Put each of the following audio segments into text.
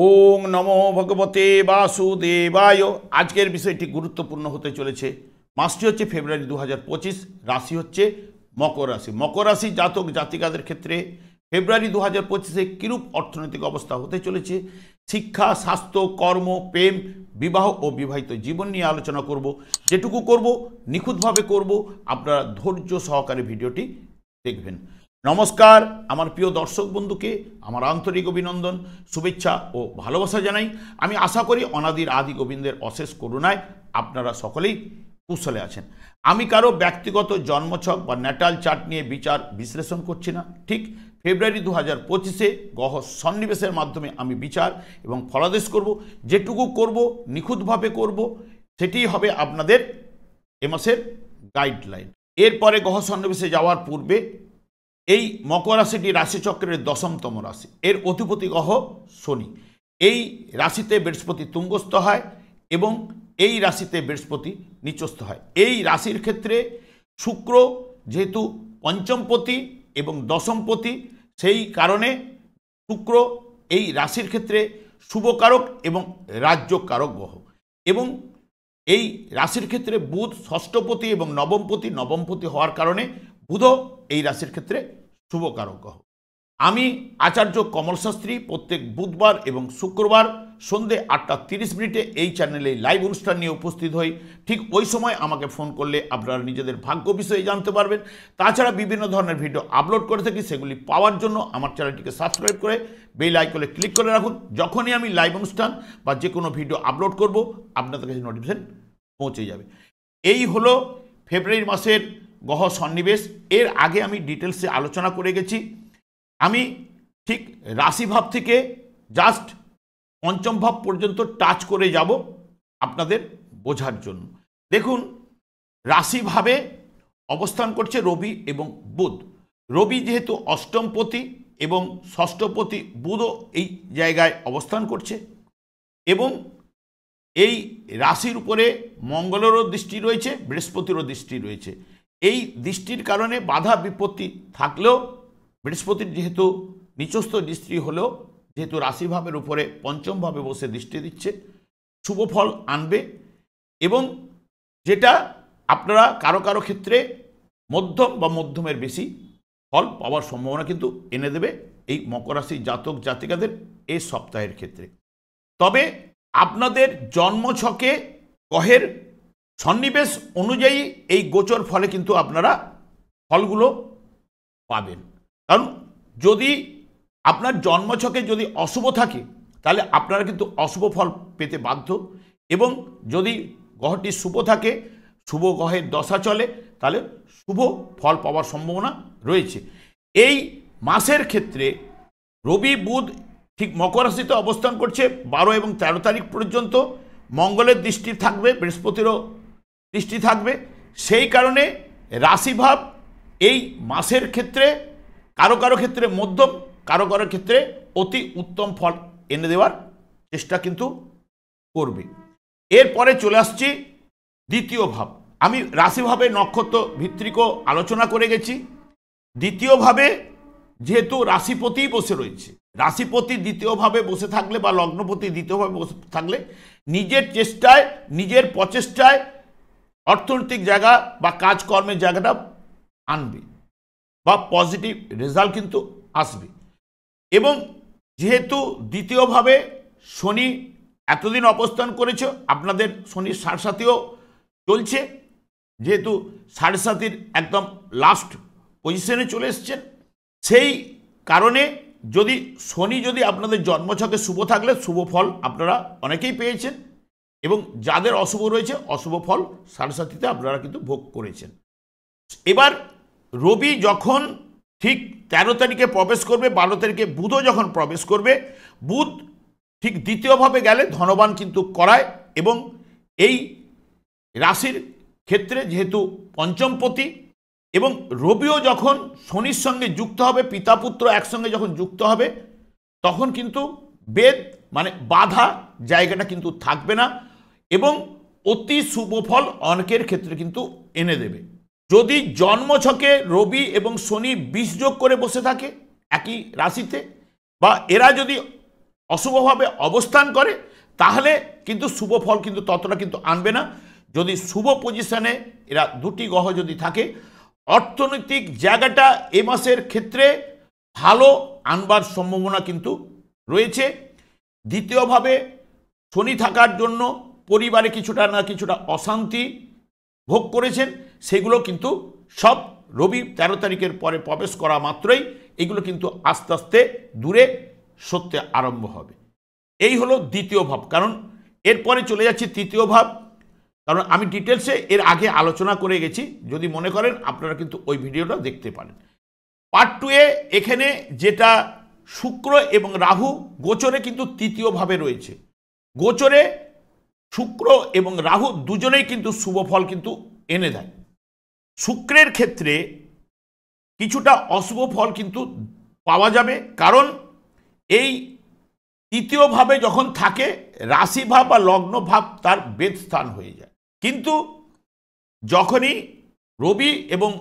ওং নমো ভগবতে বাসুদেবায়। আজকের বিষয়টি গুরুত্বপূর্ণ হতে চলেছে। মাসটি হচ্ছে ফেব্রুয়ারি 2025, রাশি হচ্ছে মকর রাশি। মকর রাশি জাতক জাতিকাদের ক্ষেত্রে ফেব্রুয়ারি 2025-এ কিরূপ অর্থনৈতিক অবস্থা হতে চলেছে, শিক্ষা, স্বাস্থ্য, কর্ম, প্রেম, বিবাহ ও বিবাহিত জীবন নিয়ে আলোচনা করব। যেটুকু করব নিখুঁতভাবে করব, আপনারা ধৈর্য সহকারে ভিডিওটি দেখবেন। নমস্কার, আমার প্রিয় দর্শক বন্ধুকে আমার আন্তরিক অভিনন্দন, শুভেচ্ছা ও ভালোবাসা জানাই। আমি আশা করি অনাদির আদি গোবিন্দের অশেষ করুণায় আপনারা সকলেই কুশলে আছেন। আমি কারো ব্যক্তিগত জন্মছক বা ন্যাটাল চার্ট নিয়ে বিচার বিশ্লেষণ করছি না। ঠিক ফেব্রুয়ারি 2025-এ গ্রহ সন্নিবেশের মাধ্যমে আমি বিচার এবং ফলাদেশ করব। যেটুকু করব নিখুঁতভাবে করব, সেটিই হবে আপনাদের এ মাসের গাইডলাইন। এরপরে গ্রহ সন্নিবেশে যাওয়ার পূর্বে এই মকর রাশিটি রাশিচক্রের 10তম রাশি। এর অধিপতি গ্রহ শনি। এই রাশিতে বৃহস্পতি তুঙ্গস্থ হয় এবং এই রাশিতে বৃহস্পতি নিচস্থ হয়। এই রাশির ক্ষেত্রে শুক্র যেহেতু পঞ্চমপতি এবং দশমপতি, সেই কারণে শুক্র এই রাশির ক্ষেত্রে শুভকারক এবং রাজ্যকারক গ্রহ। এবং এই রাশির ক্ষেত্রে বুধ ষষ্ঠপতি এবং নবমপতি হওয়ার কারণে বুধও এই রাশির ক্ষেত্রে শুভকারক গ্রহ। আমি আচার্য কমল শাস্ত্রী প্রত্যেক বুধবার এবং শুক্রবার সন্ধে 8:30 এই চ্যানেলে লাইভ অনুষ্ঠান নিয়ে উপস্থিত হই। ঠিক ওই সময় আমাকে ফোন করলে আপনারা নিজেদের ভাগ্য বিষয়ে জানতে পারবেন। তাছাড়া বিভিন্ন ধরনের ভিডিও আপলোড করে থাকি, সেগুলি পাওয়ার জন্য আমার চ্যানেলটিকে সাবস্ক্রাইব করে বেল আইকনে ক্লিক করে রাখুন। যখনই আমি লাইভ অনুষ্ঠান বা যে কোনো ভিডিও আপলোড করব আপনাদের কাছে নোটিফিকেশন পৌঁছে যাবে। এই হলো ফেব্রুয়ারি মাসের গ্রহ সন্নিবেশ। এর আগে আমি ডিটেলসে আলোচনা করে গেছি। আমি ঠিক রাশিভাব থেকে জাস্ট পঞ্চম ভাব পর্যন্ত টাচ করে যাব আপনাদের বোঝার জন্য। দেখুন, রাশিভাবে অবস্থান করছে রবি এবং বুধ। রবি যেহেতু অষ্টমপতি এবং ষষ্ঠপতি, বুধও এই জায়গায় অবস্থান করছে এবং এই রাশির উপরে মঙ্গলেরও দৃষ্টি রয়েছে, বৃহস্পতিরও দৃষ্টি রয়েছে। এই দৃষ্টির কারণে বাধা বিপত্তি থাকলেও বৃহস্পতির যেহেতু নিচস্থ দৃষ্টি হলেও যেহেতু রাশিভাবের উপরে পঞ্চমভাবে বসে দৃষ্টি দিচ্ছে, শুভ ফল আনবে এবং যেটা আপনারা কারো কারো ক্ষেত্রে মধ্যম বা মধ্যমের বেশি ফল পাওয়ার সম্ভাবনা কিন্তু এনে দেবে এই মকর রাশি জাতক জাতিকাদের এই সপ্তাহের ক্ষেত্রে। তবে আপনাদের জন্মছকে গ্রহের সন্নিবেশ অনুযায়ী এই গোচর ফলে কিন্তু আপনারা ফলগুলো পাবেন। কারণ যদি আপনার জন্মছকে যদি অশুভ থাকে তাহলে আপনারা কিন্তু অশুভ ফল পেতে বাধ্য, এবং যদি গ্রহটি শুভ থাকে, শুভ গ্রহের দশা চলে, তাহলে শুভ ফল পাওয়ার সম্ভাবনা রয়েছে। এই মাসের ক্ষেত্রে রবি বুধ ঠিক মকর রাশিতে অবস্থান করছে 12 এবং 13 তারিখ পর্যন্ত। মঙ্গলের দৃষ্টি থাকবে, বৃহস্পতিরও দৃষ্টি থাকবে। সেই কারণে রাশিভাব এই মাসের ক্ষেত্রে কারো কারো ক্ষেত্রে মধ্যম, কারো কারো ক্ষেত্রে অতি উত্তম ফল এনে দেওয়ার চেষ্টা কিন্তু করবে। এরপরে চলে আসছি দ্বিতীয় ভাব। আমি রাশিভাবে নক্ষত্র ভিত্তিক আলোচনা করে গেছি। দ্বিতীয়ভাবে যেহেতু রাশিপতি বসে রয়েছে, রাশিপতি দ্বিতীয়ভাবে বসে থাকলে বা লগ্নপতি দ্বিতীয়ভাবে বসে থাকলে নিজের চেষ্টায়, নিজের প্রচেষ্টায় অর্থনৈতিক জায়গা বা কাজকর্মের জায়গাটা আনবে বা পজিটিভ রেজাল্ট কিন্তু আসবে। এবং যেহেতু দ্বিতীয়ভাবে শনি এতদিন অবস্থান করেছে, আপনাদের শনির সাড়েসাতিও চলছে, যেহেতু সাড়েসাতির একদম লাস্ট পজিশনে চলে এসছেন, সেই কারণে যদি শনি যদি আপনাদের জন্মছকে শুভ থাকলে শুভ ফল আপনারা অনেকেই পেয়েছেন, এবং যাদের অশুভ রয়েছে অশুভ ফল সাড়েসাতিতে আপনারা কিন্তু ভোগ করেছেন। এবার রবি যখন ঠিক 13 তারিখে প্রবেশ করবে, 12 তারিখে বুধও যখন প্রবেশ করবে, বুধ ঠিক দ্বিতীয়ভাবে গেলে ধনবান কিন্তু করায়, এবং এই রাশির ক্ষেত্রে যেহেতু পঞ্চমপতি এবং রবিও যখন শনির সঙ্গে যুক্ত হবে, পিতা পুত্র একসঙ্গে যখন যুক্ত হবে, তখন কিন্তু বেদ মানে বাধা জায়গাটা কিন্তু থাকবে না এবং অতি শুভ ফল অনেকের ক্ষেত্রে কিন্তু এনে দেবে। যদি জন্মছকে রবি এবং শনি 20 যোগ করে বসে থাকে একই রাশিতে, বা এরা যদি অশুভভাবে অবস্থান করে তাহলে কিন্তু শুভ ফল কিন্তু ততটা কিন্তু আনবে না। যদি শুভ পজিশনে এরা দুটি গ্রহ যদি থাকে, অর্থনৈতিক জায়গাটা এ মাসের ক্ষেত্রে ভালো আনবার সম্ভাবনা কিন্তু রয়েছে। দ্বিতীয়ভাবে শনি থাকার জন্য পরিবারে কিছুটা না কিছুটা অশান্তি ভোগ করেছেন, সেগুলো কিন্তু সব রবি 13 তারিখের পরে প্রবেশ করা মাত্রই এগুলো কিন্তু আস্তে আস্তে দূরে সরতে আরম্ভ হবে। এই হলো দ্বিতীয় ভাব। কারণ এরপরে চলে যাচ্ছে তৃতীয় ভাব, কারণ আমি ডিটেলসে এর আগে আলোচনা করে গেছি, যদি মনে করেন আপনারা কিন্তু ওই ভিডিওটা দেখতে পারেন। পার্ট 2 এ এখানে যেটা শুক্র এবং রাহু গোচরে কিন্তু তৃতীয় ভাবে রয়েছে। গোচরে শুক্র এবং রাহু দুজনেই কিন্তু শুভ ফল কিন্তু এনে দেয়। শুক্রের ক্ষেত্রে কিছুটা অশুভ ফল কিন্তু পাওয়া যাবে, কারণ এই তৃতীয় ভাবে যখন থাকে রাশি ভাব বা লগ্ন ভাব তার বেদ স্থান হয়ে যায়। কিন্তু যখনই রবি এবং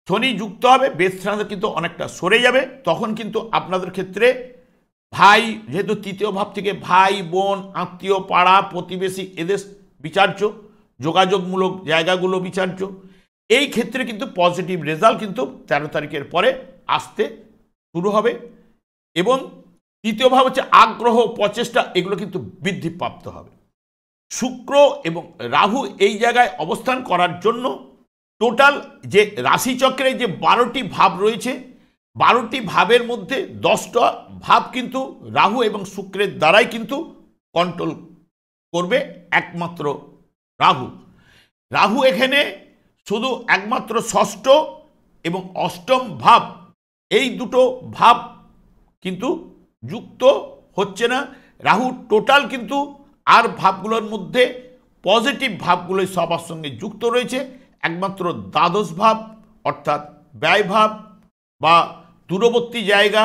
শনি যুক্ত হবে বেদ স্থান কিন্তু অনেকটা সরে যাবে, তখন কিন্তু আপনাদের ক্ষেত্রে ভাই, যেহেতু তৃতীয় ভাব থেকে ভাই বোন আত্মীয় পাড়া প্রতিবেশী এদের বিচার্য, যোগাযোগমূলক জায়গাগুলো বিচার্য, এই ক্ষেত্রে কিন্তু পজিটিভ রেজাল্ট কিন্তু 13 তারিখের পরে আসতে শুরু হবে। এবং তৃতীয় ভাব হচ্ছে আগ্রহ প্রচেষ্টা, এগুলো কিন্তু বৃদ্ধিপ্রাপ্ত হবে। শুক্র এবং রাহু এই জায়গায় অবস্থান করার জন্য টোটাল যে রাশিচক্রে যে 12টি ভাব রয়েছে, 12টি ভাবের মধ্যে 10টা ভাব কিন্তু রাহু এবং শুক্রের দ্বারাই কিন্তু কন্ট্রোল করবে একমাত্র রাহু। রাহু এখানে শুধু একমাত্র ষষ্ঠ এবং অষ্টম ভাব, এই দুটো ভাব কিন্তু যুক্ত হচ্ছে না। রাহু টোটাল কিন্তু আর ভাবগুলোর মধ্যে পজিটিভ ভাবগুলোই সবার সঙ্গে যুক্ত রয়েছে। একমাত্র দ্বাদশ ভাব অর্থাৎ ব্যয় ভাব বা দূরবর্তী জায়গা,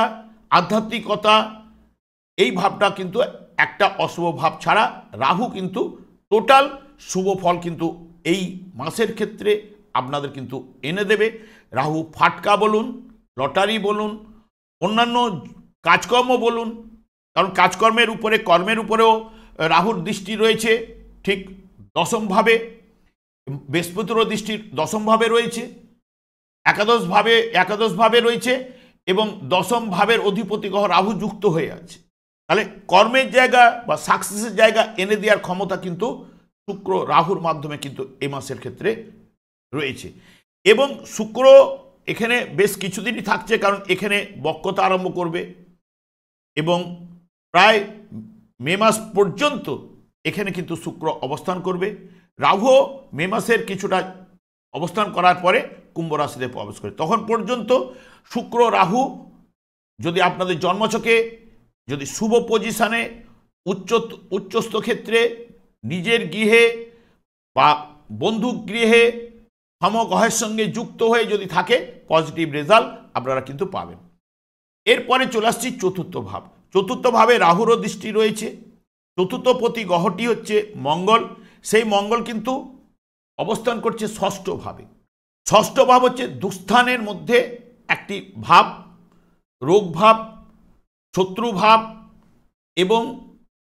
আধ্যাত্মিকতা, এই ভাবটা কিন্তু একটা অশুভ ভাব ছাড়া রাহু কিন্তু টোটাল শুভ ফল কিন্তু এই মাসের ক্ষেত্রে আপনাদের কিন্তু এনে দেবে। রাহু ফাটকা বলুন, লটারি বলুন, অন্যান্য কাজকর্ম বলুন, কারণ কাজকর্মের উপরে কর্মের উপরেও রাহুর দৃষ্টি রয়েছে ঠিক দশমভাবে, বৃহস্পতিরও দৃষ্টি দশমভাবে রয়েছে, একাদশভাবে রয়েছে এবং দশম ভাবের অধিপতি গ্রহ রাহু যুক্ত হয়ে আছে। তাহলে কর্মের জায়গা বা সাকসেসের জায়গা এনে দেওয়ার ক্ষমতা কিন্তু শুক্র রাহুর মাধ্যমে কিন্তু এ মাসের ক্ষেত্রে রয়েছে। এবং শুক্র এখানে বেশ কিছুদিনই থাকছে, কারণ এখানে বক্রতা আরম্ভ করবে এবং প্রায় মে মাস পর্যন্ত এখানে কিন্তু শুক্র অবস্থান করবে। রাহু মে মাসের কিছুটা অবস্থান করার পরে কুম্ভ রাশিতে প্রবেশ করে। তখন পর্যন্ত শুক্র রাহু যদি আপনাদের জন্মছকে যদি শুভ পজিশনে উচ্চস্থ ক্ষেত্রে নিজের গৃহে বা বন্ধু গৃহে সমগ্রহের সঙ্গে যুক্ত হয়ে যদি থাকে পজিটিভ রেজাল্ট আপনারা কিন্তু পাবেন। এরপরে চলে আসছি চতুর্থ ভাব। চতুর্থ ভাবে রাহুরও দৃষ্টি রয়েছে। চতুর্থপতি গ্রহটি হচ্ছে মঙ্গল, সেই মঙ্গল কিন্তু অবস্থান করছে ষষ্ঠ ভাবে। ষষ্ঠ ভাব হচ্ছে দুস্থানের মধ্যে একটি ভাব, রোগ ভাব, শত্রু ভাব এবং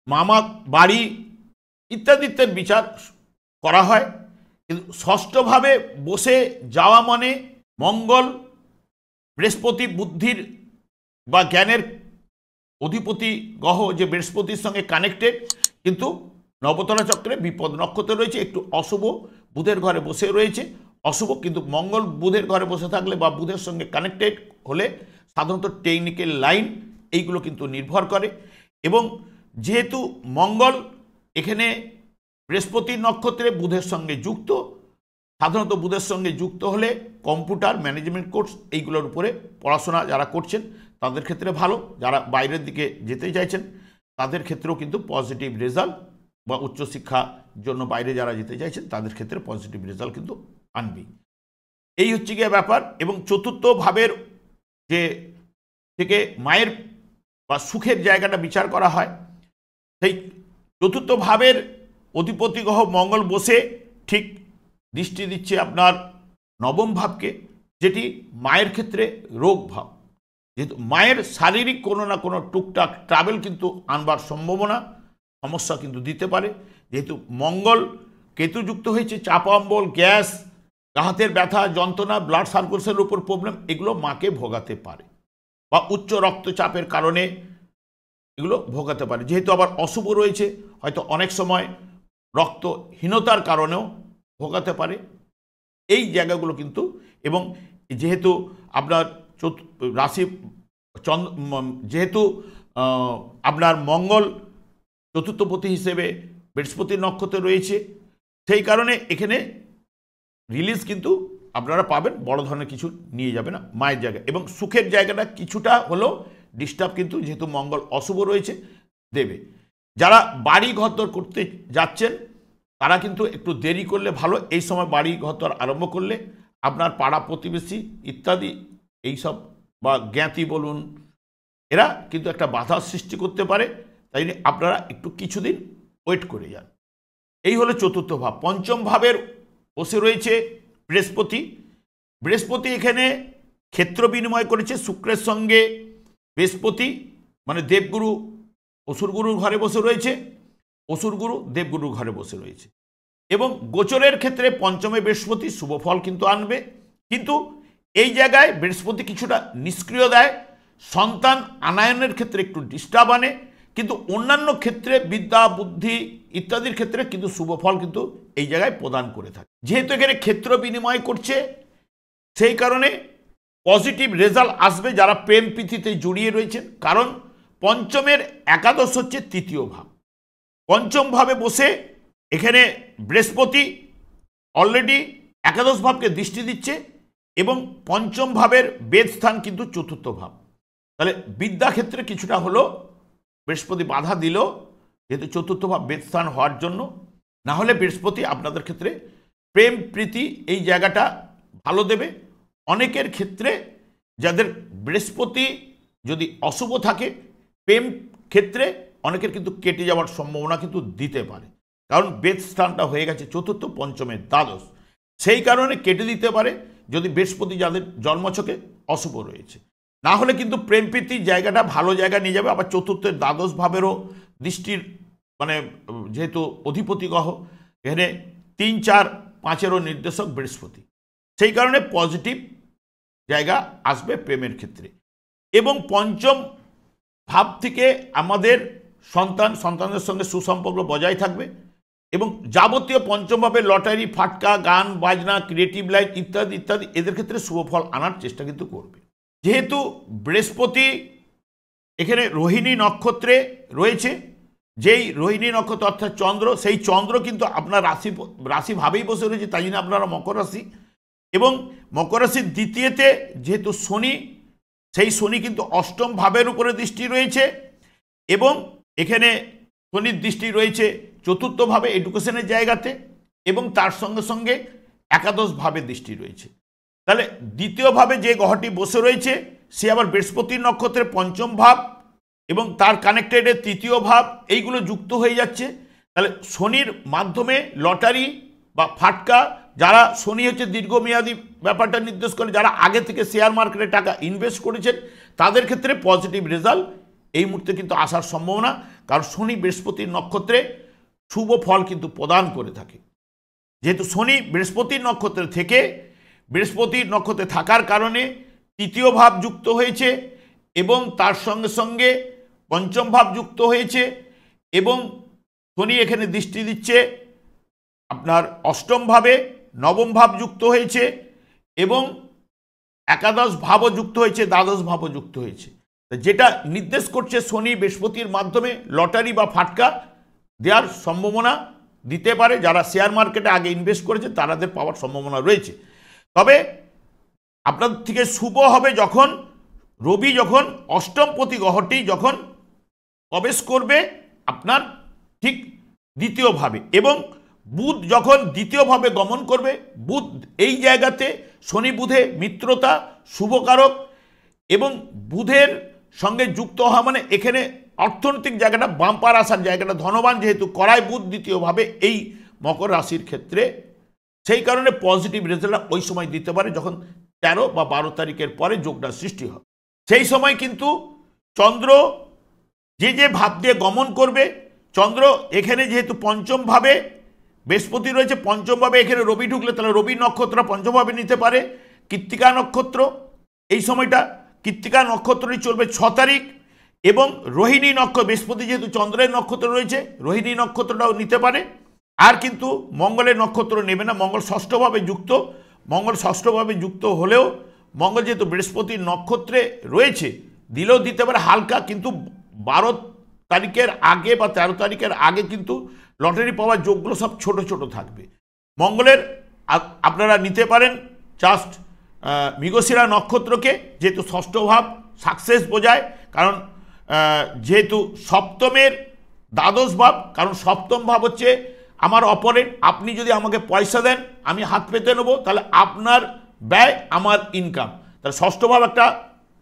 মামা বাড়ি ইত্যাদি ইত্যাদি বিচার করা হয়। কিন্তু ষষ্ঠভাবে বসে যাওয়া মানে মঙ্গল বৃহস্পতি বুদ্ধির বা জ্ঞানের অধিপতি গ্রহ, যে বৃহস্পতির সঙ্গে কানেক্টেড, কিন্তু নবতরা চক্রে বিপদ নক্ষত্রে রয়েছে, একটু অশুভ বুধের ঘরে বসে রয়েছে। অশুভ কিন্তু মঙ্গল বুধের ঘরে বসে থাকলে বা বুধের সঙ্গে কানেক্টেড হলে সাধারণত টেকনিক্যাল লাইন এইগুলো কিন্তু নির্ভর করে। এবং যেহেতু মঙ্গল এখানে বৃহস্পতির নক্ষত্রে বুধের সঙ্গে যুক্ত, সাধারণত বুধের সঙ্গে যুক্ত হলে কম্পিউটার ম্যানেজমেন্ট কোর্স এইগুলোর উপরে পড়াশোনা যারা করছেন তাদের ক্ষেত্রে ভালো, যারা বাইরের দিকে যেতে চাইছেন তাদের ক্ষেত্রেও কিন্তু পজিটিভ রেজাল্ট, বা উচ্চশিক্ষার জন্য বাইরে যারা যেতে চাইছেন তাদের ক্ষেত্রে পজিটিভ রেজাল্ট কিন্তু আনবে। এই হচ্ছে গিয়ে ব্যাপার। এবং চতুর্থ ভাবের যে থেকে মায়ের বা সুখের জায়গাটা বিচার করা হয়, সেই চতুর্থ ভাবের অধিপতি গ্রহ মঙ্গল বসে ঠিক দৃষ্টি দিচ্ছে আপনার নবম ভাবকে, যেটি মায়ের ক্ষেত্রে রোগ ভাব। যেহেতু মায়ের শারীরিক কোনো না কোনো টুকটাক ট্রাভেল কিন্তু আনবার সম্ভাবনা, সমস্যা কিন্তু দিতে পারে। যেহেতু মঙ্গল কেতুযুক্ত হয়েছে, চাপা অম্বল, গ্যাস, হাতের ব্যথা, যন্ত্রণা, ব্লাড সার্কুলেশনের উপর প্রবলেম, এগুলো মাকে ভোগাতে পারে, বা উচ্চ রক্তচাপের কারণে এগুলো ভোগাতে পারে। যেহেতু আবার অশুভ রয়েছে, হয়তো অনেক সময় রক্তহীনতার কারণেও ভোগাতে পারে এই জায়গাগুলো কিন্তু। এবং যেহেতু আপনার রাশি যেহেতু আপনার মঙ্গল চতুর্থপতি হিসেবে বৃহস্পতির নক্ষত্রে রয়েছে, সেই কারণে এখানে রিলিজ কিন্তু আপনারা পাবেন, বড় ধরনের কিছু নিয়ে যাবে না মায়ের জায়গায়। এবং সুখের জায়গাটা কিছুটা হলেও ডিস্টার্ব কিন্তু যেহেতু মঙ্গল অশুভ রয়েছে দেবে। যারা বাড়ি ঘরদর করতে যাচ্ছেন তারা কিন্তু একটু দেরি করলে ভালো। এই সময় বাড়ি ঘরদর আরম্ভ করলে আপনার পাড়া প্রতিবেশী ইত্যাদি এইসব বা জ্ঞাতি বলুন, এরা কিন্তু একটা বাধার সৃষ্টি করতে পারে। তাই আপনারা একটু কিছুদিন ওয়েট করে যান। এই হলো চতুর্থ ভাব। পঞ্চম ভাবের বসে রয়েছে বৃহস্পতি। বৃহস্পতি এখানে ক্ষেত্র বিনিময় করেছে শুক্রের সঙ্গে। বৃহস্পতি মানে দেবগুরু অসুরগুরুর ঘরে বসে রয়েছে, অসুরগুরু দেবগুরুর ঘরে বসে রয়েছে। এবং গোচরের ক্ষেত্রে পঞ্চমে বৃহস্পতি শুভ ফল কিন্তু আনবে, কিন্তু এই জায়গায় বৃহস্পতি কিছুটা নিষ্ক্রিয় দেয়, সন্তান আনায়নের ক্ষেত্রে একটু ডিস্টার্ব আনে, কিন্তু অন্যান্য ক্ষেত্রে বিদ্যা বুদ্ধি ইত্যাদির ক্ষেত্রে কিন্তু শুভ ফল কিন্তু এই জায়গায় প্রদান করে থাকে। যেহেতু এখানে ক্ষেত্র বিনিময় করছে, সেই কারণে পজিটিভ রেজাল্ট আসবে যারা প্রেম প্রীতিতে জড়িয়ে রয়েছেন। কারণ পঞ্চমের একাদশ হচ্ছে তৃতীয় ভাব। পঞ্চম ভাবে বসে এখানে বৃহস্পতি অলরেডি একাদশ ভাবকে দৃষ্টি দিচ্ছে, এবং পঞ্চম ভাবের বেদ স্থান কিন্তু চতুর্থ ভাব। তাহলে বিদ্যাক্ষেত্রে কিছুটা হলো বৃহস্পতি বাধা দিল, যেহেতু চতুর্থ ভাব বেদ স্থান হওয়ার জন্য। না হলে বৃহস্পতি আপনাদের ক্ষেত্রে প্রেম প্রীতি এই জায়গাটা ভালো দেবে। অনেকের ক্ষেত্রে যাদের বৃহস্পতি যদি অশুভ থাকে, প্রেম ক্ষেত্রে অনেকের কিন্তু কেটে যাওয়ার সম্ভাবনা কিন্তু দিতে পারে, কারণ বেদ স্থানটা হয়ে গেছে চতুর্থ, পঞ্চমের দ্বাদশ। সেই কারণে কেটে দিতে পারে যদি বৃহস্পতি যাদের জন্মছকে অশুভ রয়েছে। না হলে কিন্তু প্রেম প্রীতির জায়গাটা ভালো জায়গা নিয়ে যাবে। আবার চতুর্থের দ্বাদশ ভাবেরও দৃষ্টির মানে যেহেতু অধিপতি গ্রহ, এখানে 3, 4, 5-এরও নির্দেশক বৃহস্পতি, সেই কারণে পজিটিভ জায়গা আসবে প্রেমের ক্ষেত্রে। এবং পঞ্চম ভাব থেকে আমাদের সন্তানদের সঙ্গে সুসম্পর্ক বজায় থাকবে। এবং যাবতীয় পঞ্চম ভাবে লটারি, ফাটকা, গান বাজনা, ক্রিয়েটিভ লাইন ইত্যাদি ইত্যাদি এদের ক্ষেত্রে শুভ ফল আনার চেষ্টা কিন্তু করবে। যেহেতু বৃহস্পতি এখানে রোহিণী নক্ষত্রে রয়েছে, যেই রোহিণী নক্ষত্র অর্থাৎ চন্দ্র, সেই চন্দ্র কিন্তু আপনার রাশি ভাবেই বসে রয়েছে, তাই জন্য আপনারা মকর রাশি। এবং মকর রাশির দ্বিতীয়তে যেহেতু শনি, সেই শনি কিন্তু অষ্টম ভাবের উপরে দৃষ্টি রয়েছে, এবং এখানে শনির দৃষ্টি রয়েছে চতুর্থ ভাবে এডুকেশনের জায়গাতে, এবং তার সঙ্গে সঙ্গে একাদশ ভাবে দৃষ্টি রয়েছে। তাহলে দ্বিতীয় ভাবে যে গ্রহটি বসে রয়েছে সে আবার বৃহস্পতির নক্ষত্রের পঞ্চম ভাব এবং তার কানেক্টেডের তৃতীয় ভাব, এইগুলো যুক্ত হয়ে যাচ্ছে। তাহলে শনির মাধ্যমে লটারি বা ফাটকা, যারা শনি হচ্ছে দীর্ঘমেয়াদী ব্যাপারটা নির্দেশ করে, যারা আগে থেকে শেয়ার মার্কেটে টাকা ইনভেস্ট করেছেন তাদের ক্ষেত্রে পজিটিভ রেজাল্ট এই মুহূর্তে কিন্তু আসার সম্ভাবনা, কারণ শনি বৃহস্পতির নক্ষত্রে শুভ ফল কিন্তু প্রদান করে থাকে। যেহেতু শনি বৃহস্পতির নক্ষত্রে থেকে বৃহস্পতির নক্ষত্রে থাকার কারণে তৃতীয় ভাব যুক্ত হয়েছে, এবং তার সঙ্গে সঙ্গে পঞ্চম ভাব যুক্ত হয়েছে, এবং শনি এখানে দৃষ্টি দিচ্ছে আপনার অষ্টম ভাবে, নবম ভাব যুক্ত হয়েছে, এবং একাদশ ভাবও যুক্ত হয়েছে, দ্বাদশ ভাবও যুক্ত হয়েছে, যেটা নির্দেশ করছে শনি বৃহস্পতির মাধ্যমে লটারি বা ফাটকা দেওয়ার সম্ভাবনা দিতে পারে। যারা শেয়ার মার্কেটে আগে ইনভেস্ট করেছে তাদের পাওয়ার সম্ভাবনা রয়েছে। তবে আপনার থেকে শুভ হবে যখন রবি, যখন অষ্টমপতি গ্রহটি যখন প্রবেশ করবে আপনার ঠিক দ্বিতীয়ভাবে, এবং বুধ যখন দ্বিতীয়ভাবে গমন করবে। বুধ এই জায়গাতে শনি বুধে মিত্রতা, শুভকারক, এবং বুধের সঙ্গে যুক্ত হওয়া মানে এখানে অর্থনৈতিক জায়গাটা বাম্পার আসার জায়গাটা, ধনবান যেহেতু করায় বুধ দ্বিতীয়ভাবে এই মকর রাশির ক্ষেত্রে, সেই কারণে পজিটিভ রেজাল্ট ওই সময় দিতে পারে যখন 13 বা 12 তারিখের পরে যোগটা সৃষ্টি হয়। সেই সময় কিন্তু চন্দ্র যে যে ভাব দিয়ে গমন করবে, চন্দ্র এখানে যেহেতু পঞ্চম ভাবে বৃহস্পতি রয়েছে, পঞ্চম ভাবে এখানে রবি ঢুকলে তাহলে রবি নক্ষত্র পঞ্চম ভাবে নিতে পারে। কৃত্তিকা নক্ষত্র এই সময়টা, কৃত্তিকা নক্ষত্রটি চলবে 6 তারিখ, এবং রোহিণী নক্ষত্র, বৃহস্পতি যেহেতু চন্দ্রের নক্ষত্র রয়েছে, রোহিণী নক্ষত্রটাও নিতে পারে। আর কিন্তু মঙ্গলের নক্ষত্র নেবে না, মঙ্গল ষষ্ঠভাবে যুক্ত। মঙ্গল ষষ্ঠভাবে যুক্ত হলেও মঙ্গল যেহেতু বৃহস্পতির নক্ষত্রে রয়েছে, দিলেও দিতে পারে হালকা, কিন্তু 12 তারিখের আগে বা 13 তারিখের আগে কিন্তু লটারি পাওয়ার যোগগুলো সব ছোট ছোট থাকবে। মঙ্গলের আপনারা নিতে পারেন জাস্ট মৃগশিরা নক্ষত্রকে, যেহেতু ষষ্ঠ ভাব সাকসেস বোঝায়, কারণ যেহেতু সপ্তমের দ্বাদশ ভাব, কারণ সপ্তম ভাব হচ্ছে আমার অপরেন্ট। আপনি যদি আমাকে পয়সা দেন, আমি হাত পেতে নেবো, তাহলে আপনার ব্যয় আমার ইনকাম, তাহলে ষষ্ঠ ভাব একটা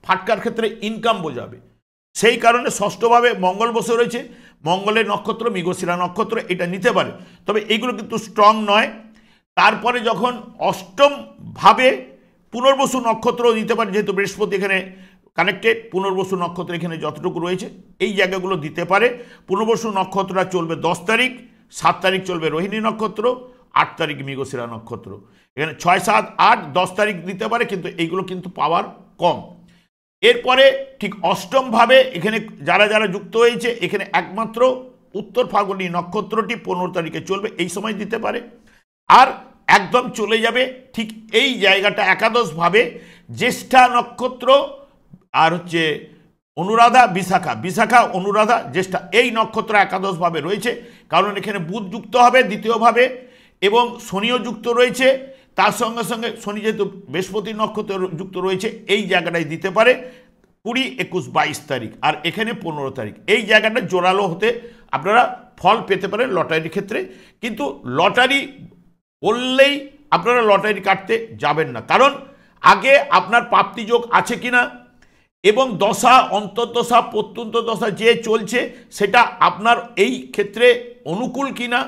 ফাটকার ক্ষেত্রে ইনকাম বোঝাবে। সেই কারণে ষষ্ঠভাবে মঙ্গল বসে রয়েছে, মঙ্গলের নক্ষত্র মৃগশিরা নক্ষত্র, এটা নিতে পারে, তবে এইগুলো কিন্তু স্ট্রং নয়। তারপরে যখন অষ্টম ভাবে পুনর্বসু নক্ষত্র দিতে পারে, যেহেতু বৃহস্পতি এখানে কানেক্টেড, পুনর্বসু নক্ষত্র এখানে যতটুকু রয়েছে এই জায়গাগুলো দিতে পারে। পুনর্বসু নক্ষত্রটা চলবে 10 তারিখ, 7 তারিখ চলবে রোহিণী নক্ষত্র, 8 তারিখ মৃগশিরা নক্ষত্র। এখানে 6, 7, 8, 10 তারিখ দিতে পারে, কিন্তু এইগুলো কিন্তু পাওয়ার কম। এরপরে ঠিক অষ্টম ভাবে এখানে যারা যারা যুক্ত হয়েছে, এখানে একমাত্র উত্তর ফাল্গুনী নক্ষত্রটি 15 তারিখে চলবে, এই সময় দিতে পারে। আর একদম চলে যাবে ঠিক এই জায়গাটা একাদশ ভাবে জ্যেষ্ঠা নক্ষত্র, আর হচ্ছে অনুরাধা, বিশাখা, বিশাখা অনুরাধা জ্যেষ্ঠা, এই নক্ষত্র একাদশ ভাবে রয়েছে, কারণ এখানে বুধ যুক্ত হবে দ্বিতীয় ভাবে, এবং শনিও যুক্ত রয়েছে। তার সঙ্গে সঙ্গে শনি যেহেতু বৃহস্পতির নক্ষত্র যুক্ত রয়েছে, এই জায়গাটায় দিতে পারে 20, 21, 22 তারিখ, আর এখানে 15 তারিখ। এই জায়গাটা জোরালো হতে আপনারা ফল পেতে পারেন লটারির ক্ষেত্রে। কিন্তু লটারি বললেই আপনারা লটারি কাটতে যাবেন না, কারণ আগে আপনার প্রাপ্তিযোগ আছে কিনা, এবং দশা, অন্তর্দশা, প্রত্যন্ত দশা যে চলছে সেটা আপনার এই ক্ষেত্রে অনুকূল কিনা,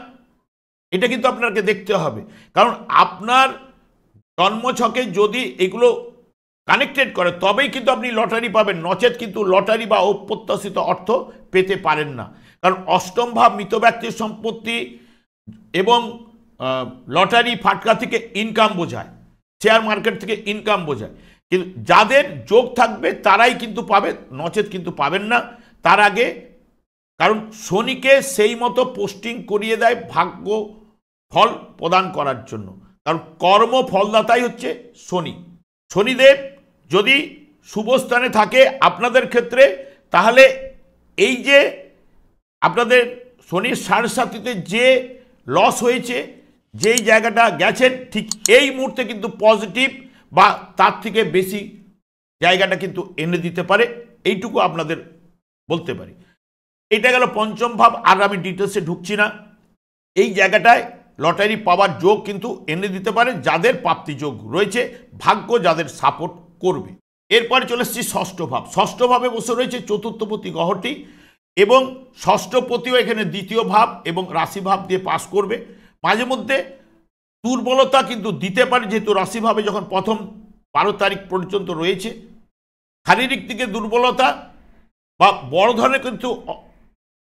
এটা কিন্তু আপনাকে দেখতে হবে। কারণ আপনার জন্মছকে যদি এগুলো কানেক্টেড করে তবেই কিন্তু আপনি লটারি পাবেন, নচেত কিন্তু লটারি বা অপ্রত্যাশিত অর্থ পেতে পারেন না। কারণ অষ্টম ভাব মৃত ব্যক্তির সম্পত্তি এবং লটারি ফাটকা থেকে ইনকাম বোঝায়, শেয়ার মার্কেট থেকে ইনকাম বোঝায়। কিন্তু যাদের যোগ থাকবে তারাই কিন্তু পাবে, নচেত কিন্তু পাবেন না। তার আগে, কারণ শনিকে সেই মতো পোস্টিং করিয়ে দেয় ভাগ্য ফল প্রদান করার জন্য, কারণ কর্ম ফলদাতাই হচ্ছে শনি। শনিদেব যদি শুভস্থানে থাকে আপনাদের ক্ষেত্রে, তাহলে এই যে আপনাদের শনির সাড়ে সাথীতে যে লস হয়েছে, যেই জায়গাটা গেছেন, ঠিক এই মুহূর্তে কিন্তু পজিটিভ বা তার থেকে বেশি জায়গাটা কিন্তু এনে দিতে পারে, এইটুকু আপনাদের বলতে পারি। এটা গেল পঞ্চম ভাব, আর আমি ডিটেলসে ঢুকছি না। এই জায়গাটায় লটারি পাওয়ার যোগ কিন্তু এনে দিতে পারে যাদের প্রাপ্তি যোগ রয়েছে, ভাগ্য যাদের সাপোর্ট করবে। এরপরে চলে এসেছি ষষ্ঠ ভাব। ষষ্ঠ ভাবে বসে রয়েছে চতুর্থপতি গ্রহটি, এবং ষষ্ঠপতিও এখানে দ্বিতীয় ভাব এবং রাশি ভাব দিয়ে পাস করবে। মাঝে মধ্যে দুর্বলতা কিন্তু দিতে পারে, যেহেতু রাশিভাবে যখন প্রথম 12 তারিখ পর্যন্ত রয়েছে। শারীরিক দিকে দুর্বলতা বা বড় ধরনের কিন্তু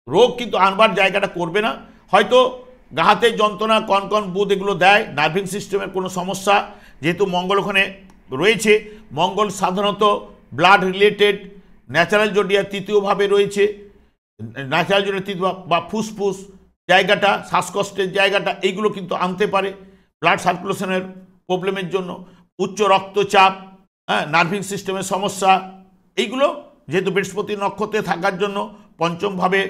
রোগ কিন্তু আনবার জায়গাটা করবে না। হয়তো গা হাতের যন্ত্রণা, কনকন বুধ এগুলো দেয়, নার্ভিং সিস্টেমের কোনো সমস্যা, যেহেতু মঙ্গল ওখানে রয়েছে। মঙ্গল সাধারণত ব্লাড রিলেটেড, ন্যাচারাল জোডিয়া তৃতীয়ভাবে রয়েছে, ন্যাচারাল জোডিয়া তৃতীয় বা ফুসফুস জায়গাটা, শ্বাসকষ্টের জায়গাটা, এইগুলো কিন্তু আনতে পারে ব্লাড সার্কুলেশনের প্রবলেমের জন্য। উচ্চ রক্তচাপ, নার্ভিং সিস্টেমের সমস্যা, এইগুলো যেহেতু বৃহস্পতি নক্ষত্রে থাকার জন্য পঞ্চমভাবে,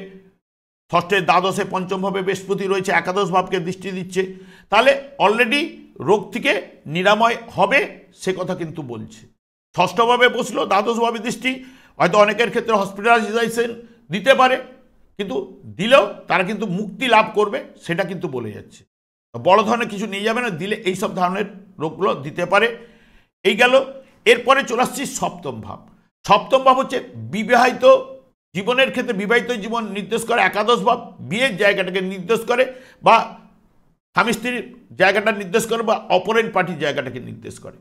ষষ্ঠের দ্বাদশে পঞ্চমভাবে বৃহস্পতি রয়েছে, একাদশ ভাবকে দৃষ্টি দিচ্ছে, তাহলে অলরেডি রোগ থেকে নিরাময় হবে সে কথা কিন্তু বলছে। ষষ্ঠভাবে বসলো, দ্বাদশভাবে দৃষ্টি, হয়তো অনেকের ক্ষেত্রে হসপিটালাইজেশন দিতে পারে, কিন্তু দিলেও তারা কিন্তু মুক্তি লাভ করবে সেটা কিন্তু বলে যাচ্ছে। বড় ধরনের কিছু নিয়ে যাবে না, দিলে এইসব ধরনের রোগগুলো দিতে পারে। এই গেল। এরপরে চলে আসছি সপ্তম ভাব। সপ্তম ভাব হচ্ছে বিবাহিত জীবনের ক্ষেত্রে, বিবাহিত জীবন নির্দেশ করে। একাদশ ভাব বিয়ের জায়গাটাকে নির্দেশ করে, বা স্বামী স্ত্রীর জায়গাটা নির্দেশ করে, বা অপরেন্ট পার্টির জায়গাটাকে নির্দেশ করে,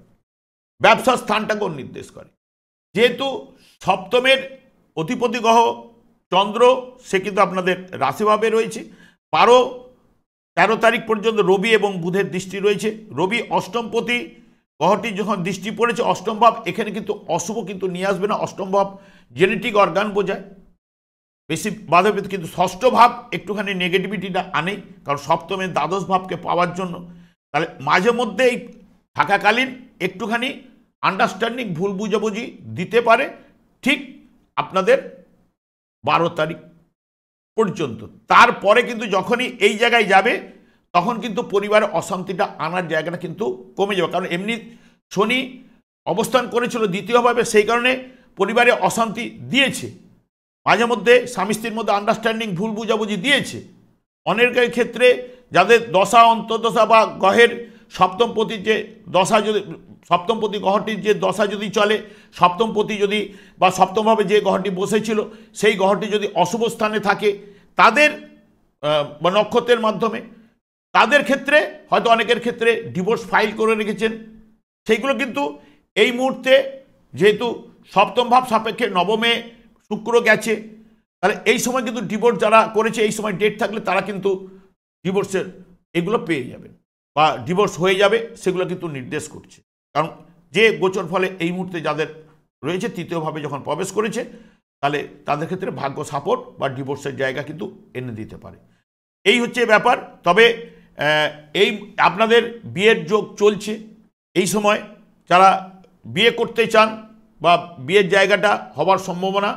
ব্যবসার স্থানটাকেও নির্দেশ করে। যেহেতু সপ্তমের অধিপতি গ্রহ চন্দ্র, সে কিন্তু আপনাদের রাশিভাবে রয়েছে। 12-13 তারিখ পর্যন্ত রবি এবং বুধের দৃষ্টি রয়েছে। রবি অষ্টমপতি গ্রহটি যখন দৃষ্টি পড়েছে অষ্টম ভাব, এখানে কিন্তু অশুভ কিন্তু নিয়ে আসবে না। অষ্টম ভাব জেনেটিক অর্গান বোঝায়, বেশি বাধা পেতে, কিন্তু ষষ্ঠ ভাব একটুখানি নেগেটিভিটিটা আনে, কারণ সপ্তমের দ্বাদশ ভাবকে পাওয়ার জন্য। তাহলে মাঝে মধ্যে এই থাকাকালীন একটুখানি আন্ডারস্ট্যান্ডিং ভুল বুঝাবুঝি দিতে পারে, ঠিক আপনাদের 12 তারিখ পর্যন্ত। তারপরে কিন্তু যখনই এই জায়গায় যাবে তখন কিন্তু পরিবারে অশান্তিটা আনার জায়গাটা কিন্তু কমে যাবে, কারণ এমনি শনি অবস্থান করেছিল দ্বিতীয়ভাবে, সেই কারণে পরিবারে অশান্তি দিয়েছে, মাঝে মধ্যে স্বামী স্ত্রীর মধ্যে আন্ডারস্ট্যান্ডিং ভুল বুঝাবুঝি দিয়েছে। অনেকের ক্ষেত্রে যাদের দশা অন্তর্দশা বা গ্রহের সপ্তমপতির যে দশা, যদি সপ্তমপতি গ্রহটির যে দশা যদি চলে, সপ্তমপতি যদি বা সপ্তমভাবে যে গ্রহটি বসেছিল সেই গ্রহটি যদি অশুভ স্থানে থাকে তাদের বা নক্ষত্রের মাধ্যমে, তাদের ক্ষেত্রে হয়তো অনেকের ক্ষেত্রে ডিভোর্স ফাইল করে রেখেছেন, সেইগুলো কিন্তু এই মুহূর্তে যেহেতু সপ্তম ভাব সাপেক্ষে নবমে শুক্র গেছে, তাহলে এই সময় কিন্তু ডিভোর্স যারা করেছে এই সময় ডেট থাকলে তারা কিন্তু ডিভোর্সের এগুলো পেয়ে যাবেন বা ডিভোর্স হয়ে যাবে, সেগুলো কিন্তু নির্দেশ করছে। কারণ যে গোচর ফলে এই মুহূর্তে যাদের রয়েছে তৃতীয়ভাবে যখন প্রবেশ করেছে, তাহলে তাদের ক্ষেত্রে ভাগ্য সাপোর্ট বা ডিভোর্সের জায়গা কিন্তু এনে দিতে পারে। এই হচ্ছে ব্যাপার। তবে এই আপনাদের বিয়ের যোগ চলছে, এই সময় যারা বিয়ে করতে চান বা বিয়ের জায়গাটা হওয়ার সম্ভাবনা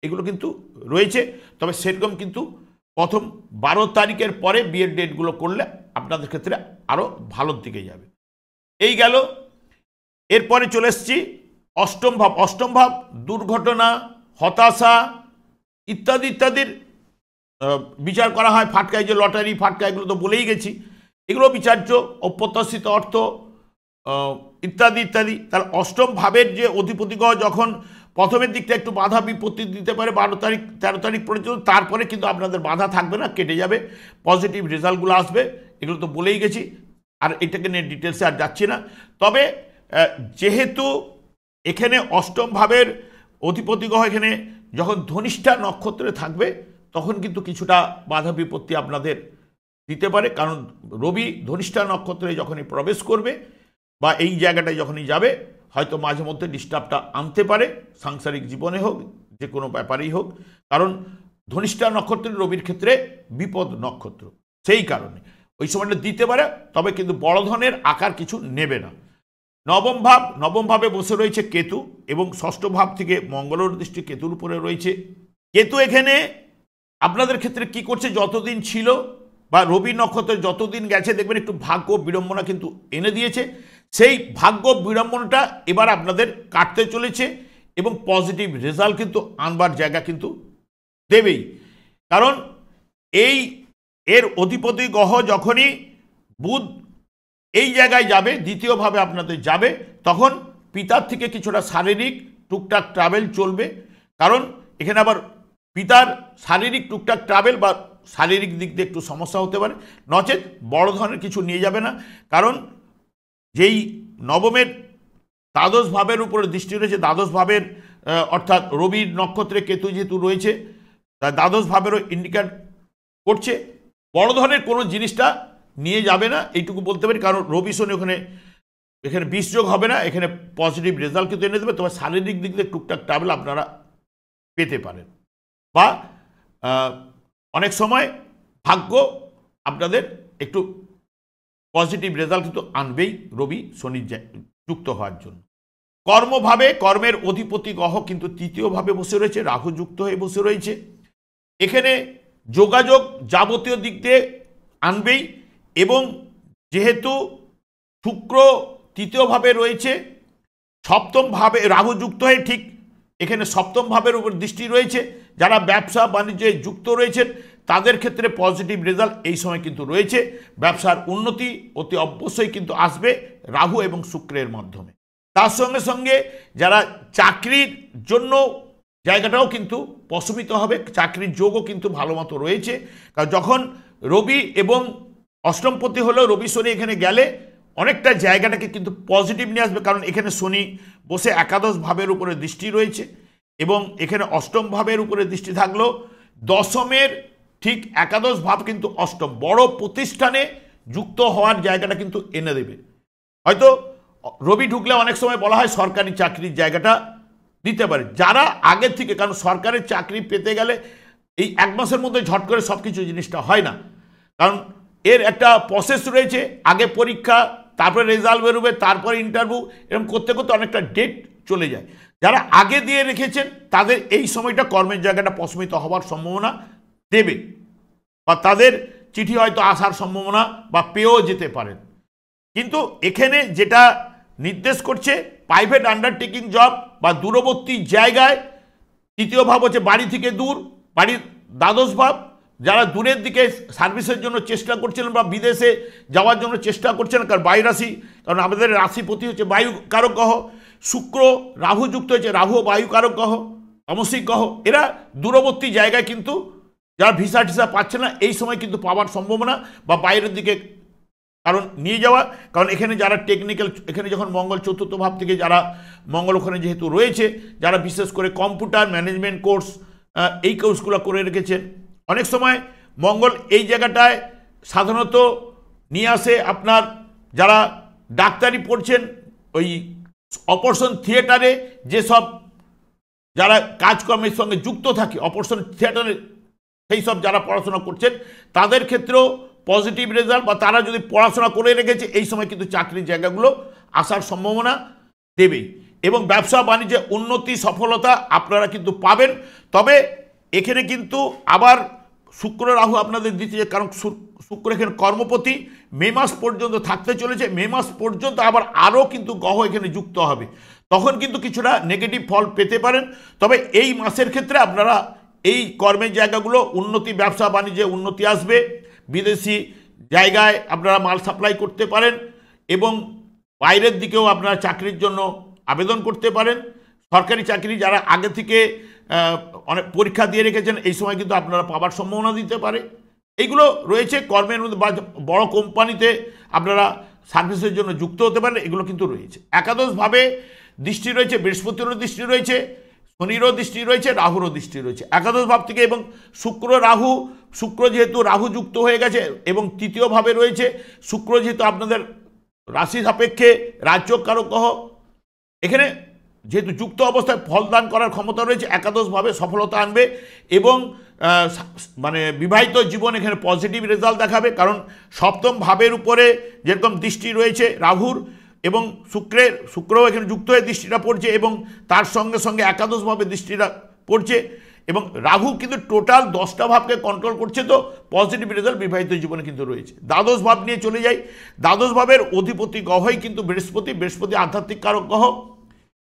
এগুলো কিন্তু রয়েছে। তবে সেরকম কিন্তু প্রথম 12 তারিখের পরে বিয়ের ডেটগুলো করলে আপনাদের ক্ষেত্রে আরও ভালোর দিকে যাবে। এই গেল। এরপরে চলে এসছি অষ্টম ভাব। অষ্টম ভাব দুর্ঘটনা, হতাশা ইত্যাদি ইত্যাদির বিচার করা হয়। ফাটকায় যে লটারি ফাটকা, এগুলো তো বলেই গেছি, এগুলো বিচার্য, অপ্রত্যাশিত অর্থ ইত্যাদি ইত্যাদি। তার অষ্টম ভাবের যে অধিপতি গ্রহ যখন প্রথমের দিকটা একটু বাধা বিপত্তি দিতে পারে 12 তারিখ 13 তারিখ পর্যন্ত, তারপরে কিন্তু আপনাদের বাধা থাকবে না, কেটে যাবে, পজিটিভ রেজাল্টগুলো আসবে, এগুলো তো বলেই গেছি, আর এটাকে নিয়ে ডিটেলসে আর যাচ্ছি না। তবে যেহেতু এখানে অষ্টম ভাবের অধিপতি গ্রহ এখানে যখন ধনিষ্ঠা নক্ষত্রে থাকবে তখন কিন্তু কিছুটা বাধা বিপত্তি আপনাদের দিতে পারে, কারণ রবি ধনিষ্ঠা নক্ষত্রে যখনই প্রবেশ করবে বা এই জায়গাটায় যখনই যাবে হয়তো মাঝে মধ্যে ডিস্টার্বটা আনতে পারে, সাংসারিক জীবনে হোক, যে কোনো ব্যাপারেই হোক, কারণ ধনিষ্ঠা নক্ষত্রের রবির ক্ষেত্রে বিপদ নক্ষত্র, সেই কারণে ওই সময়টা দিতে পারে। তবে কিন্তু বড় ধরনের আকার কিছু নেবে না। নবম ভাবে বসে রয়েছে কেতু এবং ষষ্ঠ ভাব থেকে মঙ্গলের দৃষ্টি কেতুর উপরে রয়েছে। কেতু এখানে আপনাদের ক্ষেত্রে কি করছে, যতদিন ছিল বা রবি নক্ষত্রে যতদিন গেছে দেখবেন একটু ভাগ্য বিড়ম্বনা কিন্তু এনে দিয়েছে। সেই ভাগ্য বিড়ম্বনাটা এবার আপনাদের কাটতে চলেছে এবং পজিটিভ রেজাল্ট কিন্তু আনবার জায়গা কিন্তু দেবেই। কারণ এর অধিপতি গ্রহ যখনই বুধ এই জায়গায় যাবে, দ্বিতীয়ভাবে আপনাদের যাবে, তখন পিতার থেকে কিছুটা শারীরিক টুকটাক ট্রাভেল চলবে। কারণ এখানে আবার পিতার শারীরিক টুকটাক ট্রাভেল বা শারীরিক দিক দিয়ে একটু সমস্যা হতে পারে, নচেত বড় ধরনের কিছু নিয়ে যাবে না। কারণ যেই নবমের দ্বাদশ ভাবের উপরে দৃষ্টি রয়েছে, দ্বাদশ ভাবের অর্থাৎ রবির নক্ষত্রে কেতু যেহেতু রয়েছে, দ্বাদশ ভাবেরও ইন্ডিকেট করছে বড় ধরনের কোনো জিনিসটা নিয়ে যাবে না, এইটুকু বলতে পারি। কারণ রবি শনি এখানে বিষযোগ হবে না, এখানে পজিটিভ রেজাল্ট কিন্তু এনে দেবে। তবে শারীরিক দিক দিয়ে টুকটাক ট্রাভেল আপনারা পেতে পারেন বা অনেক সময় ভাগ্য আপনাদের একটু পজিটিভ রেজাল্ট কিন্তু আনবেই রবি শনি যুক্ত হওয়ার জন্য। কর্মভাবে কর্মের অধিপতি গ্রহ কিন্তু তৃতীয়ভাবে বসে রয়েছে, রাহু যুক্ত হয়ে বসে রয়েছে। এখানে যোগাযোগ যাবতীয় দিক দিয়ে আনবেই এবং যেহেতু শুক্র তৃতীয়ভাবে রয়েছে, সপ্তম ভাবে রাহু যুক্ত হয়ে ঠিক এখানে সপ্তম ভাবের উপর দৃষ্টি রয়েছে, যারা ব্যবসা বাণিজ্যে যুক্ত রয়েছেন তাদের ক্ষেত্রে পজিটিভ রেজাল্ট এই সময় কিন্তু রয়েছে। ব্যবসার উন্নতি অতি অবশ্যই কিন্তু আসবে রাহু এবং শুক্রের মাধ্যমে। তার সঙ্গে সঙ্গে যারা চাকরির জন্য জায়গাটাও কিন্তু প্রশমিত হবে, চাকরির যোগও কিন্তু ভালো মতো রয়েছে। কারণ যখন রবি এবং অষ্টমপতি হলেও রবি শনি এখানে গেলে অনেকটা জায়গাটাকে কিন্তু পজিটিভ নিয়ে আসবে, কারণ এখানে শনি বসে একাদশ ভাবের উপরে দৃষ্টি রয়েছে এবং এখানে অষ্টম ভাবের উপরে দৃষ্টি থাকলো। দশমের ঠিক একাদশ ভাব কিন্তু অষ্টম, বড় প্রতিষ্ঠানে যুক্ত হওয়ার জায়গাটা কিন্তু এনে দেবে। হয়তো রবি ঢুকলে অনেক সময় বলা হয় সরকারি চাকরির জায়গাটা দিতে পারে যারা আগের থেকে, কারণ সরকারের চাকরি পেতে গেলে এই এক মাসের মধ্যে ঝট করে সব কিছু জিনিসটা হয় না, কারণ এর একটা প্রসেস রয়েছে। আগে পরীক্ষা, তারপরে রেজাল্ট বেরোবে, তারপরে ইন্টারভিউ, এরকম করতে করতে অনেকটা ডেট চলে যায়। যারা আগে দিয়ে রেখেছেন তাদের এই সময়টা কর্মের জায়গাটা প্রশমিত হওয়ার সম্ভাবনা দেবে, বা তাদের চিঠি হয়তো আসার সম্ভাবনা বা পেয়েও যেতে পারেন। কিন্তু এখানে যেটা নির্দেশ করছে প্রাইভেট আন্ডারটেকিং জব বা দূরবর্তী জায়গায়, তৃতীয় ভাব হচ্ছে বাড়ি থেকে দূর, বাড়ির দ্বাদশ ভাব, যারা দূরের দিকে সার্ভিসের জন্য চেষ্টা করছিলেন বা বিদেশে যাওয়ার জন্য চেষ্টা করছেন, কারণ বায়ু রাশি, কারণ আমাদের রাশিপতি হচ্ছে বায়ু কারক গ্রহ, শুক্র রাহু যুক্ত হয়েছে, রাহু বায়ু কারক গ্রহ, তামসিক গ্রহ, এরা দূরবর্তী জায়গায় কিন্তু যারা ভিসা টিসা পাচ্ছে না এই সময় কিন্তু পাওয়ার সম্ভাবনা বা বাইরের দিকে কারণ নিয়ে যাওয়া। কারণ এখানে যারা টেকনিক্যাল, এখানে যখন মঙ্গল চতুর্থ ভাব থেকে যারা মঙ্গল ওখানে যেহেতু রয়েছে, যারা বিশেষ করে কম্পিউটার ম্যানেজমেন্ট কোর্স এই কোর্সগুলো করে রেখেছেন, অনেক সময় মঙ্গল এই জায়গাটায় সাধারণত নিয়ে আসে আপনার যারা ডাক্তারি পড়ছেন, ওই অপারেশন থিয়েটারে যেসব যারা কাজকর্মের সঙ্গে যুক্ত থাকে, অপারেশন থিয়েটারে সেই সব যারা পড়াশোনা করছেন তাদের ক্ষেত্রেও পজিটিভ রেজাল্ট, বা তারা যদি পড়াশোনা করে রেখেছে এই সময় কিন্তু চাকরির জায়গাগুলো আসার সম্ভাবনা দেবেই। এবং ব্যবসা বাণিজ্যে উন্নতি সফলতা আপনারা কিন্তু পাবেন। তবে এখানে কিন্তু আবার শুক্র রাহু আপনাদের দিতে, কারণ শুক্র এখানে কর্মপতি মে মাস পর্যন্ত থাকতে চলেছে, মে মাস পর্যন্ত আবার আরও কিন্তু গ্রহ এখানে যুক্ত হবে, তখন কিন্তু কিছুটা নেগেটিভ ফল পেতে পারেন। তবে এই মাসের ক্ষেত্রে আপনারা এই কর্মের জায়গাগুলো উন্নতি, ব্যবসা বাণিজ্যে উন্নতি আসবে, বিদেশি জায়গায় আপনারা মাল সাপ্লাই করতে পারেন এবং বাইরের দিকেও আপনারা চাকরির জন্য আবেদন করতে পারেন। সরকারি চাকরি যারা আগে থেকে অনেক পরীক্ষা দিয়ে রেখেছেন এই সময় কিন্তু আপনারা পাওয়ার সম্ভাবনা দিতে পারে। এইগুলো রয়েছে কর্মের মধ্যে, বা বড় কোম্পানিতে আপনারা সার্ভিসের জন্য যুক্ত হতে পারেন, এগুলো কিন্তু রয়েছে। একাদশভাবে দৃষ্টি রয়েছে, বৃহস্পতিরও দৃষ্টি রয়েছে, শনিরও দৃষ্টি রয়েছে, রাহুরও দৃষ্টি রয়েছে একাদশ ভাব থেকে। এবং শুক্র রাহু, শুক্র যেহেতু রাহু যুক্ত হয়ে গেছে এবং তৃতীয় ভাবে রয়েছে, শুক্র যেহেতু আপনাদের রাশি সাপেক্ষে রাজ্য কারক গ্রহ, এখানে যেহেতু যুক্ত অবস্থায় ফলদান করার ক্ষমতা রয়েছে, একাদশভাবে সফলতা আনবে এবং মানে বিবাহিত জীবন এখানে পজিটিভ রেজাল্ট দেখাবে। কারণ সপ্তম ভাবের উপরে যেরকম দৃষ্টি রয়েছে রাহুর এবং শুক্রও এখানে যুক্ত হয়ে দৃষ্টিটা পড়ছে এবং তার সঙ্গে সঙ্গে একাদশভাবে দৃষ্টিটা পড়ছে এবং রাহু কিন্তু টোটাল 10টা ভাবকে কন্ট্রোল করছে, তো পজিটিভ রেজাল্ট বিবাহিত জীবনে কিন্তু রয়েছে। দ্বাদশ ভাব নিয়ে চলে যাই। দ্বাদশ ভাবের অধিপতি গ্রহই কিন্তু বৃহস্পতি আধ্যাত্মিক কারক গ্রহ।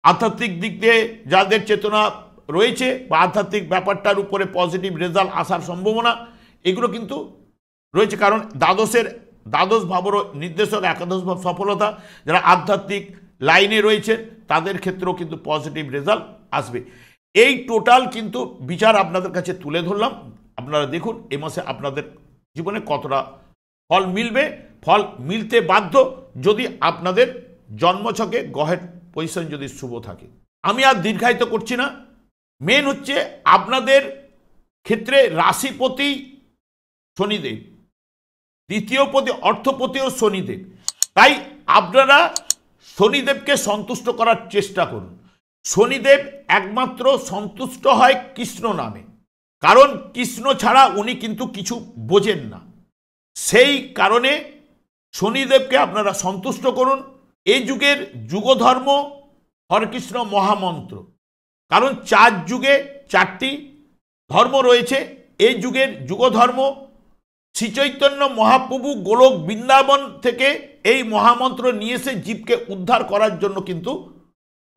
আধ্যাত্মিক দিক দিয়ে যাদের চেতনা রয়েছে বা আধ্যাত্মিক ব্যাপারটার উপরে পজিটিভ রেজাল্ট আসার সম্ভাবনা এগুলো কিন্তু রয়েছে, কারণ দ্বাদশ ভাবেরও নির্দেশক একাদশ ভাব সফলতা। যারা আধ্যাত্মিক লাইনে রয়েছে তাদের ক্ষেত্রেও কিন্তু পজিটিভ রেজাল্ট আসবে। এই টোটাল কিন্তু বিচার আপনাদের কাছে তুলে ধরলাম। আপনারা দেখুন এই মাসে আপনাদের জীবনে কতটা ফল মিলবে। ফল মিলতে বাধ্য যদি আপনাদের জন্মছকে গ্রহের পজিশন যদি শুভ থাকে। আমি আর দীর্ঘায়িত করছি না। মেন হচ্ছে আপনাদের ক্ষেত্রে রাশিপতি শনিদেব, দ্বিতীয় পতি অর্থপতিও শনিদেব, তাই আপনারা শনিদেবকে সন্তুষ্ট করার চেষ্টা করুন। শনিদেব একমাত্র সন্তুষ্ট হয় কৃষ্ণ নামে, কারণ কৃষ্ণ ছাড়া উনি কিন্তু কিছু বোঝেন না। সেই কারণে শনিদেবকে আপনারা সন্তুষ্ট করুন। এই যুগের যুগধর্ম হরেকৃষ্ণ মহামন্ত্র, কারণ 4 যুগে 4টি ধর্ম রয়েছে। এই যুগের যুগধর্ম শ্রীচৈতন্য মহাপ্রভু গোলক বৃন্দাবন থেকে এই মহামন্ত্র নিয়ে এসে জীবকে উদ্ধার করার জন্য কিন্তু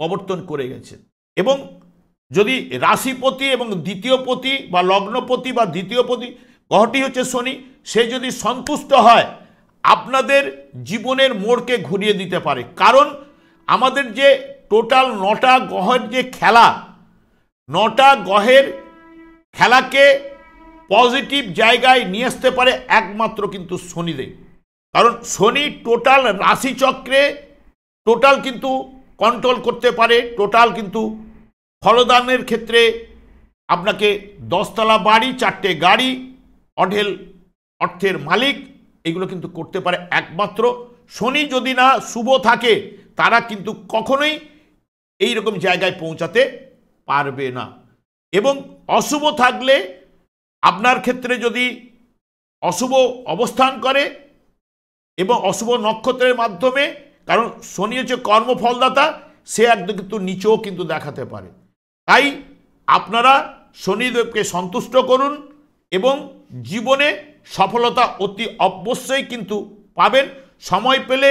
প্রবর্তন করে গেছেন। এবং যদি রাশিপতি এবং দ্বিতীয় পতি বা লগ্নপতি বা দ্বিতীয় পতি গ্রহটি হচ্ছে শনি, সে যদি সন্তুষ্ট হয় আপনাদের জীবনের মোড়কে ঘুরিয়ে দিতে পারে। কারণ আমাদের যে টোটাল 9টা গ্রহের যে খেলা, 9টা গ্রহের খেলাকে পজিটিভ জায়গায় নিয়ে আসতে পারে একমাত্র কিন্তু শনিদেব। কারণ শনি টোটাল রাশিচক্রে টোটাল কিন্তু কন্ট্রোল করতে পারে, টোটাল কিন্তু ফলদানের ক্ষেত্রে আপনাকে 10 তলা বাড়ি, 4টে গাড়ি, অঢেল অর্থের মালিক, এগুলো কিন্তু করতে পারে একমাত্র শনি। যদি না শুভ থাকে তারা কিন্তু কখনোই এই রকম জায়গায় পৌঁছাতে পারবে না। এবং অশুভ থাকলে আপনার ক্ষেত্রে যদি অশুভ অবস্থান করে এবং অশুভ নক্ষত্রের মাধ্যমে, কারণ শনি হচ্ছে কর্মফলদাতা, সে একদম কিন্তু নিচেও কিন্তু দেখাতে পারে। তাই আপনারা শনিদেবকে সন্তুষ্ট করুন এবং জীবনে সফলতা অতি অবশ্যই কিন্তু পাবেন। সময় পেলে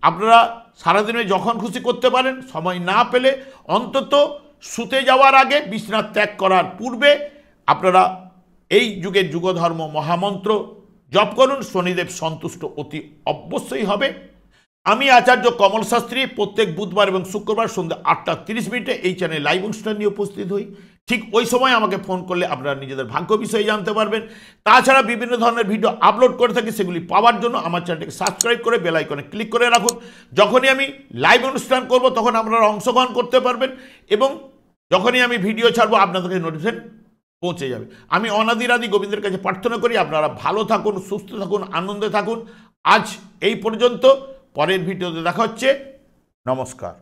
আপনারা সারাদিনে যখন খুশি করতে পারেন, সময় না পেলে অন্তত শুতে যাওয়ার আগে, বিছানা ত্যাগ করার পূর্বে আপনারা এই যুগের যুগধর্ম মহামন্ত্র জপ করুন। শনিদেব সন্তুষ্ট অতি অবশ্যই হবে। আমি আচার্য কমল শাস্ত্রী প্রত্যেক বুধবার এবং শুক্রবার সন্ধ্যা 8:30 এই চ্যানেলে লাইভ অনুষ্ঠান নিয়ে উপস্থিত হই। ঠিক ওই সময় আমাকে ফোন করলে আপনারা নিজেদের ভাগ্য বিষয়ে জানতে পারবেন। তাছাড়া বিভিন্ন ধরনের ভিডিও আপলোড করে থাকি, সেগুলি পাওয়ার জন্য আমার চ্যানেলটিকে সাবস্ক্রাইব করে বেল আইকনে ক্লিক করে রাখুন। যখনই আমি লাইভ অনুষ্ঠান করব তখন আপনারা অংশগ্রহণ করতে পারবেন এবং যখনই আমি ভিডিও ছাড়বো আপনাদের কাছে নোটিফিকেশন পৌঁছে যাবে। আমি অনাদিরাদি গোবিন্দের কাছে প্রার্থনা করি আপনারা ভালো থাকুন, সুস্থ থাকুন, আনন্দে থাকুন। আজ এই পর্যন্ত, পরের ভিডিওতে দেখা হচ্ছে। নমস্কার।